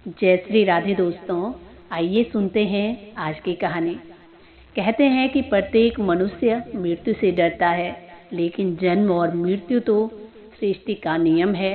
जय श्री राधे दोस्तों, आइए सुनते हैं आज की कहानी। कहते हैं कि प्रत्येक मनुष्य मृत्यु से डरता है, लेकिन जन्म और मृत्यु तो सृष्टि का नियम है।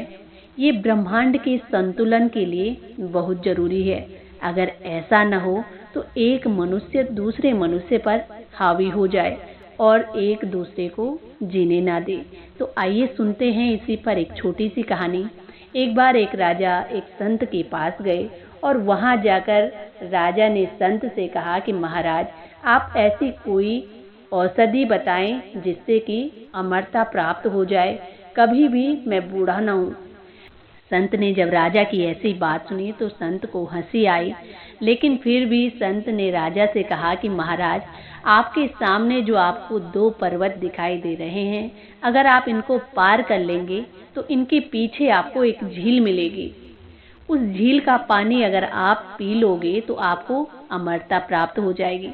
ये ब्रह्मांड के संतुलन के लिए बहुत जरूरी है। अगर ऐसा न हो तो एक मनुष्य दूसरे मनुष्य पर हावी हो जाए और एक दूसरे को जीने ना दे। तो आइए सुनते हैं इसी पर एक छोटी सी कहानी। एक बार एक राजा एक संत के पास गए और वहां जाकर राजा ने संत से कहा कि महाराज, आप ऐसी कोई औषधि बताएं जिससे कि अमरता प्राप्त हो जाए, कभी भी मैं बूढ़ा न हूं। संत ने जब राजा की ऐसी बात सुनी तो संत को हंसी आई, लेकिन फिर भी संत ने राजा से कहा कि महाराज, आपके सामने जो आपको 2 पर्वत दिखाई दे रहे हैं, अगर आप इनको पार कर लेंगे तो इनके पीछे आपको एक झील मिलेगी। उस झील का पानी अगर आप पी लोगे तो आपको अमरता प्राप्त हो जाएगी।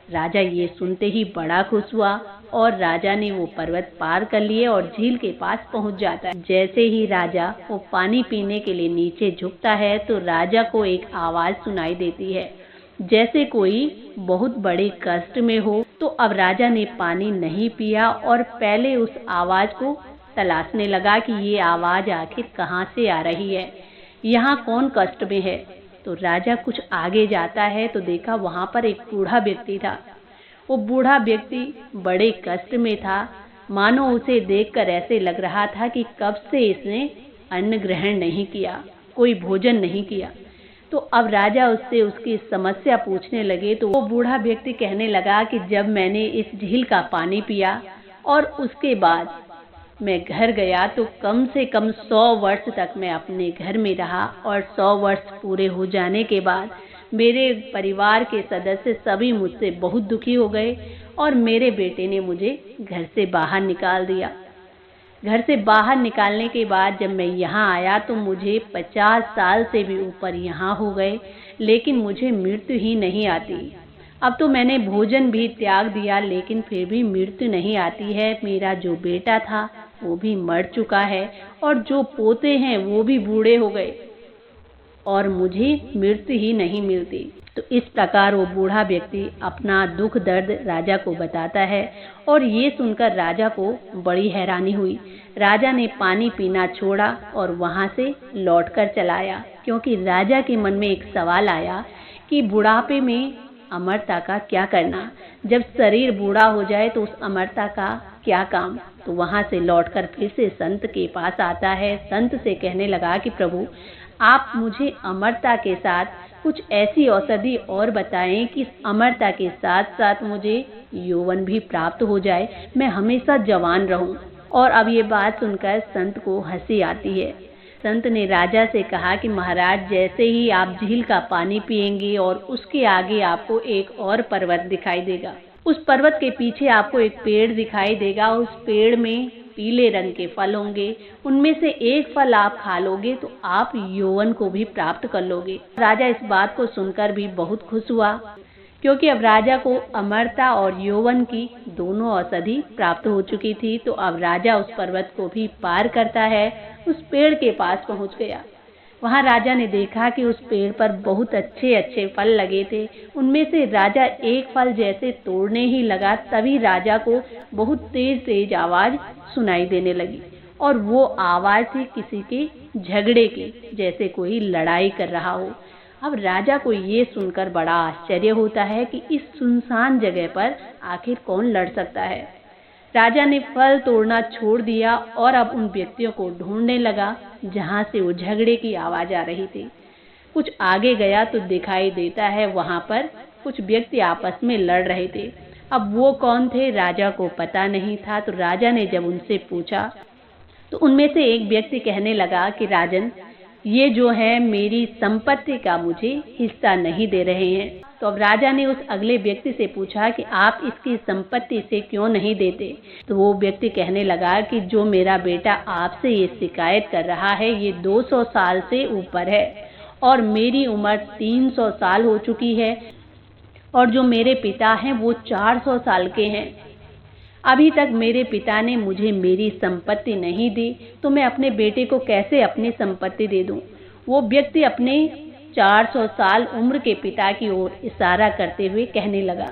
राजा ये सुनते ही बड़ा खुश हुआ और राजा ने वो पर्वत पार कर लिए और झील के पास पहुंच जाता है। जैसे ही राजा वो पानी पीने के लिए नीचे झुकता है तो राजा को एक आवाज सुनाई देती है, जैसे कोई बहुत बड़े कष्ट में हो। तो अब राजा ने पानी नहीं पिया और पहले उस आवाज को तलाशने लगा कि ये आवाज आखिर कहाँ से आ रही है, यहाँ कौन कष्ट में है। तो राजा कुछ आगे जाता है तो देखा वहां पर एक बूढ़ा व्यक्ति था। वो बूढ़ा व्यक्ति बड़े कष्ट में था, मानो उसे देखकर ऐसे लग रहा था कि कब से इसने अन्न ग्रहण नहीं किया, कोई भोजन नहीं किया। तो अब राजा उससे उसकी समस्या पूछने लगे तो वो बूढ़ा व्यक्ति कहने लगा कि जब मैंने इस झील का पानी पिया और उसके बाद मैं घर गया तो कम से कम 100 वर्ष तक मैं अपने घर में रहा और 100 वर्ष पूरे हो जाने के बाद मेरे परिवार के सदस्य सभी मुझसे बहुत दुखी हो गए और मेरे बेटे ने मुझे घर से बाहर निकाल दिया। घर से बाहर निकालने के बाद जब मैं यहाँ आया तो मुझे 50 साल से भी ऊपर यहाँ हो गए, लेकिन मुझे मृत्यु ही नहीं आती। अब तो मैंने भोजन भी त्याग दिया, लेकिन फिर भी मृत्यु नहीं आती है। मेरा जो बेटा था वो भी मर चुका है और जो पोते हैं वो भी बूढ़े हो गए और मुझे मृत्यु ही नहीं मिलती। तो इस प्रकार वो बूढ़ा व्यक्ति अपना दुख दर्द राजा को बताता है और ये सुनकर राजा को बड़ी हैरानी हुई। राजा ने पानी पीना छोड़ा और वहां से लौटकर चला आया, क्योंकि राजा के मन में एक सवाल आया कि बुढ़ापे में अमरता का क्या करना, जब शरीर बूढ़ा हो जाए तो उस अमरता का क्या काम। तो वहां से लौटकर फिर से संत के पास आता है। संत से कहने लगा कि प्रभु, आप मुझे अमरता के साथ कुछ ऐसी औषधि और बताएं कि अमरता के साथ साथ मुझे यौवन भी प्राप्त हो जाए, मैं हमेशा जवान रहूं। और अब ये बात सुनकर संत को हंसी आती है। संत ने राजा से कहा कि महाराज, जैसे ही आप झील का पानी पिएंगे और उसके आगे आपको एक और पर्वत दिखाई देगा। उस पर्वत के पीछे आपको एक पेड़ दिखाई देगा। उस पेड़ में पीले रंग के फल होंगे, उनमें से एक फल आप खा लोगे तो आप यौवन को भी प्राप्त कर लोगे। राजा इस बात को सुनकर भी बहुत खुश हुआ, क्योंकि अब राजा को अमरता और यौवन की दोनों औषधि प्राप्त हो चुकी थी। तो अब राजा उस पर्वत को भी पार करता है, उस पेड़ के पास पहुंच गया। वहां राजा ने देखा कि उस पेड़ पर बहुत अच्छे अच्छे फल लगे थे। उनमें से राजा एक फल जैसे तोड़ने ही लगा, तभी राजा को बहुत तेज तेज आवाज सुनाई देने लगी और वो आवाज थी किसी के झगड़े की, जैसे कोई लड़ाई कर रहा हो। अब राजा को ये सुनकर बड़ा आश्चर्य होता है कि इस सुनसान जगह पर आखिर कौन लड़ सकता है। राजा ने फल तोड़ना छोड़ दिया और अब उन व्यक्तियों को ढूंढने लगा जहां से वो झगड़े की आवाज आ रही थी। कुछ आगे गया तो दिखाई देता है वहां पर कुछ व्यक्ति आपस में लड़ रहे थे। अब वो कौन थे राजा को पता नहीं था। तो राजा ने जब उनसे पूछा तो उनमें से एक व्यक्ति कहने लगा कि राजन, ये जो है मेरी संपत्ति का मुझे हिस्सा नहीं दे रहे हैं। तो अब राजा ने उस अगले व्यक्ति से पूछा कि आप इसकी संपत्ति से क्यों नहीं देते। तो वो व्यक्ति कहने लगा कि जो मेरा बेटा आपसे ये शिकायत कर रहा है ये 200 साल से ऊपर है और मेरी उम्र 300 साल हो चुकी है और जो मेरे पिता हैं वो 400 साल के हैं। अभी तक मेरे पिता ने मुझे मेरी संपत्ति नहीं दी, तो मैं अपने बेटे को कैसे अपनी संपत्ति दे दूं। वो व्यक्ति अपने 400 साल उम्र के पिता की ओर इशारा करते हुए कहने लगा।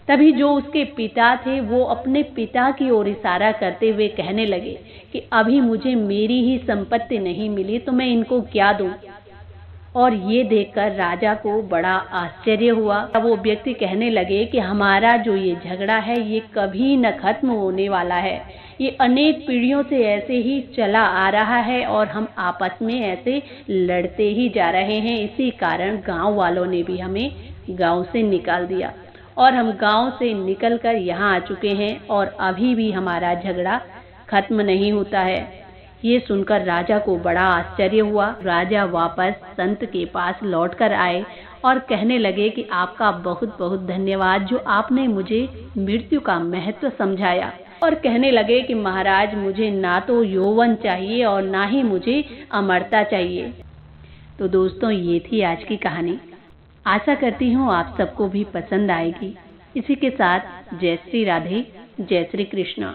तभी जो उसके पिता थे वो अपने पिता की ओर इशारा करते हुए कहने लगे कि अभी मुझे मेरी ही संपत्ति नहीं मिली तो मैं इनको क्या दूं। और ये देखकर राजा को बड़ा आश्चर्य हुआ। वो व्यक्ति कहने लगे कि हमारा जो ये झगड़ा है ये कभी न खत्म होने वाला है, ये अनेक पीढ़ियों से ऐसे ही चला आ रहा है और हम आपस में ऐसे लड़ते ही जा रहे हैं। इसी कारण गांव वालों ने भी हमें गांव से निकाल दिया और हम गांव से निकलकर यहाँ आ चुके हैं और अभी भी हमारा झगड़ा खत्म नहीं होता है। ये सुनकर राजा को बड़ा आश्चर्य हुआ। राजा वापस संत के पास लौटकर आए और कहने लगे कि आपका बहुत बहुत धन्यवाद जो आपने मुझे मृत्यु का महत्व समझाया। और कहने लगे कि महाराज मुझे ना तो यौवन चाहिए और ना ही मुझे अमरता चाहिए। तो दोस्तों ये थी आज की कहानी। आशा करती हूँ आप सबको भी पसंद आएगी। इसी के साथ जय श्री राधे, जय श्री कृष्ण।